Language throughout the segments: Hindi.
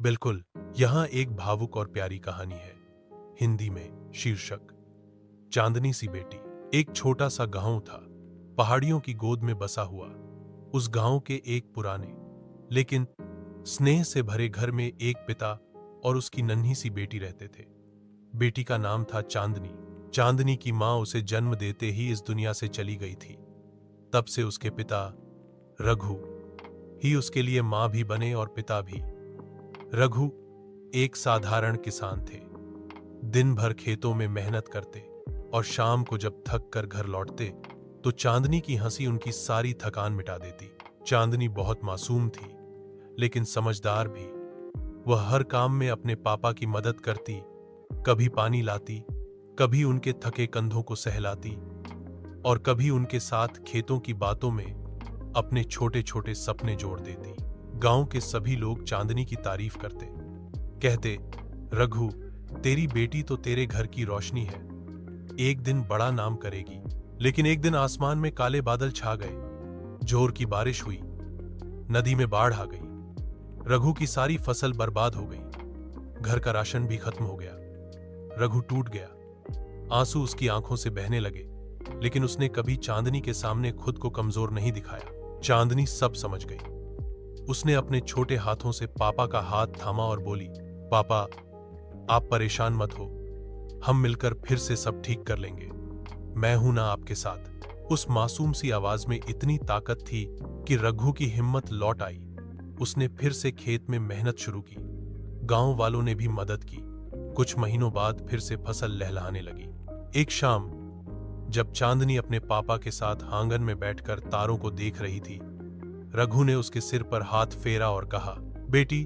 बिल्कुल, यहाँ एक भावुक और प्यारी कहानी है। हिंदी में शीर्षक चांदनी सी बेटी। एक छोटा सा गांव था, पहाड़ियों की गोद में बसा हुआ। उस गांव के एक पुराने लेकिन स्नेह से भरे घर में एक पिता और उसकी नन्ही सी बेटी रहते थे। बेटी का नाम था चांदनी। चांदनी की माँ उसे जन्म देते ही इस दुनिया से चली गई थी। तब से उसके पिता रघु ही उसके लिए माँ भी बने और पिता भी। रघु एक साधारण किसान थे। दिन भर खेतों में मेहनत करते और शाम को जब थक कर घर लौटते तो चांदनी की हंसी उनकी सारी थकान मिटा देती। चांदनी बहुत मासूम थी लेकिन समझदार भी। वह हर काम में अपने पापा की मदद करती, कभी पानी लाती, कभी उनके थके कंधों को सहलाती और कभी उनके साथ खेतों की बातों में अपने छोटे छोटे सपने जोड़ देती। गांव के सभी लोग चांदनी की तारीफ करते, कहते, रघु, तेरी बेटी तो तेरे घर की रोशनी है, एक दिन बड़ा नाम करेगी। लेकिन एक दिन आसमान में काले बादल छा गए, जोर की बारिश हुई, नदी में बाढ़ आ गई। रघु की सारी फसल बर्बाद हो गई, घर का राशन भी खत्म हो गया। रघु टूट गया, आंसू उसकी आंखों से बहने लगे, लेकिन उसने कभी चांदनी के सामने खुद को कमजोर नहीं दिखाया। चांदनी सब समझ गई। उसने अपने छोटे हाथों से पापा का हाथ थामा और बोली, पापा, आप परेशान मत हो, हम मिलकर फिर से सब ठीक कर लेंगे। मैं हूं ना आपके साथ। उस मासूम सी आवाज में इतनी ताकत थी कि रघु की हिम्मत लौट आई। उसने फिर से खेत में मेहनत शुरू की। गांव वालों ने भी मदद की। कुछ महीनों बाद फिर से फसल लहलहाने लगी। एक शाम जब चांदनी अपने पापा के साथ आंगन में बैठकर तारों को देख रही थी, रघु ने उसके सिर पर हाथ फेरा और कहा, बेटी,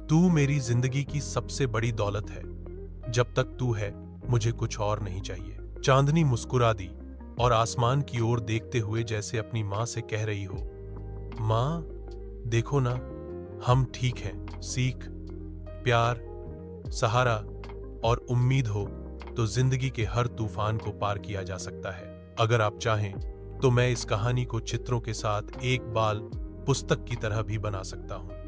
तू मेरी जिंदगी की सबसे बड़ी दौलत है। जब तक तू है मुझे कुछ और नहीं चाहिए। चांदनी मुस्कुरा दी और आसमान की ओर देखते हुए जैसे अपनी मां से कह रही हो, मां, देखो ना, हम ठीक हैं। सीख, प्यार, सहारा और उम्मीद हो तो जिंदगी के हर तूफान को पार किया जा सकता है। अगर आप चाहें तो मैं इस कहानी को चित्रों के साथ एक बाल पुस्तक की तरह भी बना सकता हूं।